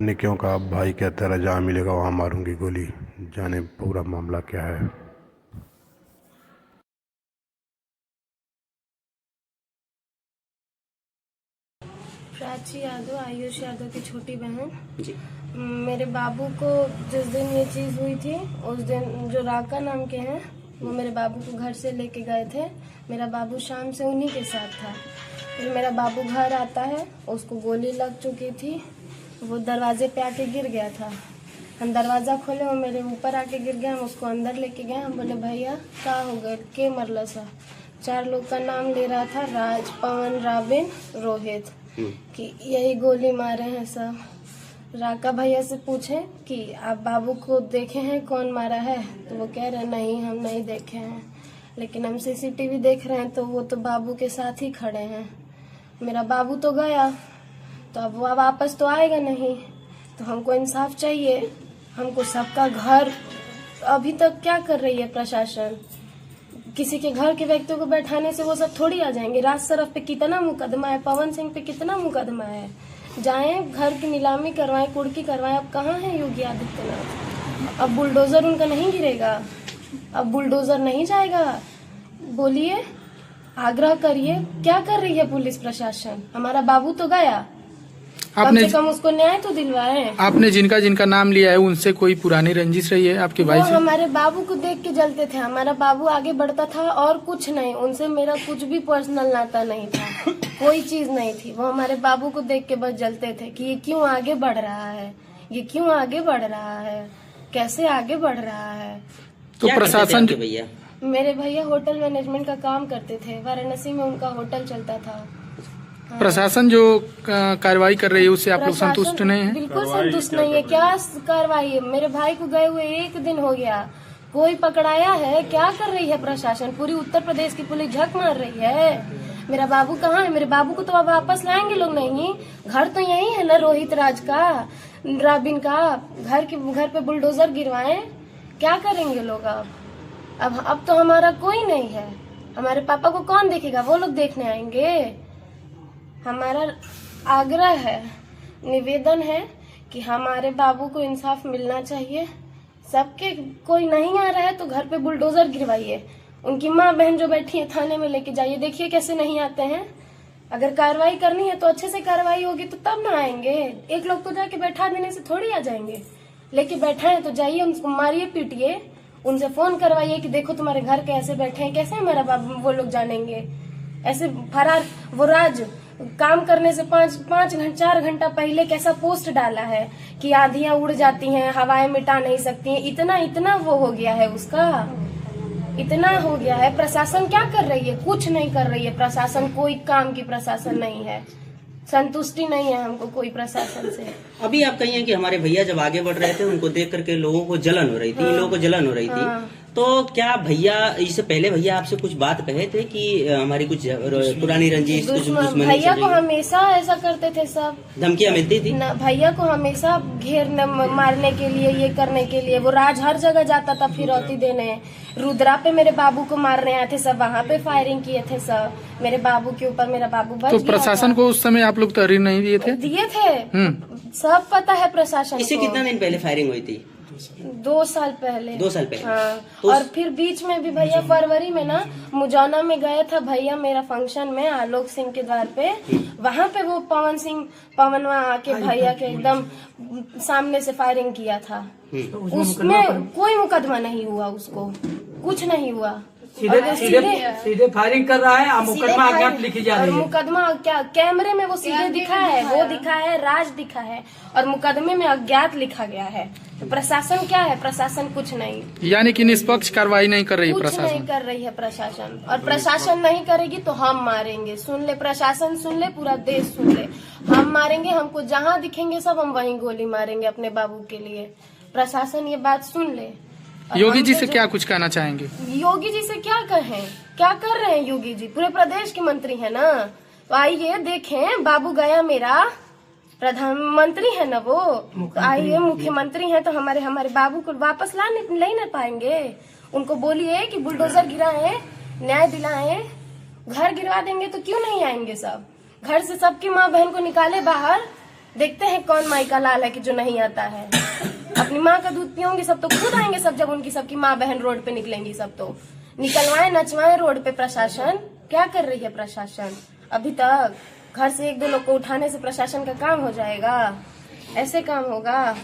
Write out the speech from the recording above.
निक्यों का भाई कहता है जहाँ मिलेगा वहाँ मारूंगी गोली। जाने पूरा मामला क्या है। प्राची यादव, आयुष यादव की छोटी बहन जी। मेरे बाबू को जिस दिन ये चीज़ हुई थी उस दिन जो राका नाम के हैं वो मेरे बाबू को घर से लेके गए थे। मेरा बाबू शाम से उन्हीं के साथ था। फिर मेरा बाबू घर आता है, उसको गोली लग चुकी थी, वो दरवाजे पे आके गिर गया था। हम दरवाज़ा खोले, वो मेरे ऊपर आके गिर गया। हम उसको अंदर लेके गए। हम बोले भैया क्या हो गए, के मरला सा। 4 लोग का नाम ले रहा था, राज, पवन, राबिन, रोहित, कि यही गोली मारे हैं सब। राका भैया से पूछे कि आप बाबू को देखे हैं कौन मारा है, तो वो कह रहे नहीं हम नहीं देखे हैं, लेकिन हम सीसीटीवी देख रहे हैं तो वो तो बाबू के साथ ही खड़े हैं। मेरा बाबू तो गया, तो अब वो वापस तो आएगा नहीं, तो हमको इंसाफ चाहिए। हमको सबका घर, अभी तक क्या कर रही है प्रशासन, किसी के घर के व्यक्तियों को बैठाने से वो सब थोड़ी आ जाएंगे। राज सरफ पे कितना मुकदमा है, पवन सिंह पे कितना मुकदमा है। जाएं घर की नीलामी करवाएं, कुर्की करवाएं। अब कहाँ है योगी आदित्यनाथ? अब बुलडोजर उनका नहीं गिरेगा, अब बुलडोजर नहीं जाएगा। बोलिए, आग्रह करिए, क्या कर रही है पुलिस प्रशासन? हमारा बाबू तो गया, कम से कम उसको न्याय तो दिलवाए। आपने जिनका जिनका नाम लिया है उनसे कोई पुरानी रंजिश रही है आपके भाई से? हमारे बाबू को देख के जलते थे। हमारा बाबू आगे बढ़ता था और कुछ नहीं, उनसे मेरा कुछ भी पर्सनल नाता नहीं था, कोई चीज नहीं थी। वो हमारे बाबू को देख के बस जलते थे कि ये क्यों आगे बढ़ रहा है, ये क्यों आगे बढ़ रहा है, कैसे आगे बढ़ रहा है। तो प्रशासन भैया, मेरे भैया होटल मैनेजमेंट का काम करते थे, वाराणसी में उनका होटल चलता था। प्रशासन जो कार्रवाई कर रही है उससे आप लोग संतुष्ट नहीं हैं? बिल्कुल संतुष्ट नहीं है। क्या कार्रवाई है? मेरे भाई को गए हुए 1 दिन हो गया, कोई पकड़ाया है? क्या कर रही है प्रशासन? पूरी उत्तर प्रदेश की पुलिस झक मार रही है। मेरा बाबू कहाँ है? मेरे बाबू को तो अब वापस लाएंगे लोग नहीं? घर तो यही है ना, रोहित, राज का, राबिन का। घर पे बुलडोजर गिरवाएं, क्या करेंगे लोग? अब तो हमारा कोई नहीं है। हमारे पापा को कौन देखेगा? वो लोग देखने आएंगे। हमारा आग्रह है, निवेदन है कि हमारे बाबू को इंसाफ मिलना चाहिए। सबके कोई नहीं आ रहा है तो घर पे बुलडोजर गिरवाइए। उनकी माँ बहन जो बैठी है थाने में लेके जाइए, देखिए कैसे नहीं आते हैं। अगर कार्रवाई करनी है तो अच्छे से कार्रवाई होगी तो तब ना आएंगे। एक लोग तो जाके बैठा देने से थोड़ी आ जाएंगे। लेके बैठाए तो जाइए, उनको मारिए, पीटिए, उनसे फोन करवाइए कि देखो तुम्हारे घर के ऐसे बैठे हैं, कैसे हमारा बाबू वो लोग जानेंगे? ऐसे फरार, वो राज काम करने से 4 घंटा पहले कैसा पोस्ट डाला है कि आंधियां उड़ जाती हैं, हवाएं मिटा नहीं सकती हैं। इतना वो हो गया है उसका, इतना हो गया है। प्रशासन क्या कर रही है? कुछ नहीं कर रही है प्रशासन, कोई काम की प्रशासन नहीं है। संतुष्टि नहीं है हमको कोई प्रशासन से। अभी आप कहिए कि हमारे भैया जब आगे बढ़ रहे थे उनको देख करके लोगों को जलन हो रही थी, लोगों को जलन हो रही थी, तो क्या भैया इससे पहले भैया आपसे कुछ बात कहे थे कि हमारी कुछ पुरानी रंजिश, कुछ दुश्मनी? भैया को हमेशा ऐसा करते थे, सब धमकियां मिलती थी भैया को हमेशा घेरने, मारने के लिए, ये करने के लिए। वो राज हर जगह जाता था फिरौती देने। रुद्रा पे मेरे बाबू को मारने आए थे सब, वहाँ पे फायरिंग किए थे सब मेरे बाबू के ऊपर। मेरा बाबू बच गया। तो प्रशासन को उस समय आप लोग तहरीर नहीं दिए थे? दिए थे, सब पता है प्रशासन को। इससे कितना दिन पहले फायरिंग हुई थी? 2 साल पहले। 2 साल पहले। हाँ। तो और फिर बीच में भी भैया फरवरी में ना मुजौना में गया था भैया मेरा फंक्शन में, आलोक सिंह के द्वार पे। वहाँ पे वो पवन वहाँ आके भैया के एकदम सामने से फायरिंग किया था। उसमें कोई मुकदमा नहीं हुआ, उसको कुछ नहीं हुआ। सीधे फायरिंग कर रहा है, मुकदमा अज्ञात लिखी जा रही है। मुकदमा क्या कैमरे में वो सीधे दिखा है, वो दिखा है, राज दिखा है, और मुकदमे में अज्ञात लिखा गया है। तो प्रशासन क्या है? प्रशासन कुछ नहीं, यानी कि निष्पक्ष कार्रवाई नहीं कर रही है प्रशासन। नहीं कर रही है प्रशासन, और प्रशासन नहीं करेगी तो हम मारेंगे। सुन ले प्रशासन, सुन ले, पूरा देश सुन ले, हम मारेंगे। हमको जहाँ दिखेंगे सब हम वहीं गोली मारेंगे अपने बाबू के लिए। प्रशासन ये बात सुन ले। योगी जी से क्या कुछ कहना चाहेंगे? योगी जी से क्या कहें? क्या कर रहे हैं योगी जी? पूरे प्रदेश के मंत्री है ना, तो आइए देखें। बाबू गया मेरा, प्रधानमंत्री है ना वो, तो आइए, मुख्यमंत्री है तो हमारे बाबू को वापस ले ना पाएंगे? उनको बोलिए कि बुलडोजर गिराएं, न्याय दिलाएं। घर गिरवा देंगे तो क्यों नहीं आएंगे सब? घर से सबकी माँ बहन को निकाले बाहर, देखते हैं कौन माई का लाल है कि जो नहीं आता है। अपनी माँ का दूध पियोंगे सब तो खुद आएंगे सब, जब उनकी सबकी माँ बहन रोड पे निकलेंगी सब तो निकलवाए नचवाए रोड पे। प्रशासन क्या कर रही है? प्रशासन अभी तक घर से 1-2 लोग को उठाने से प्रशासन का काम हो जाएगा? ऐसे काम होगा?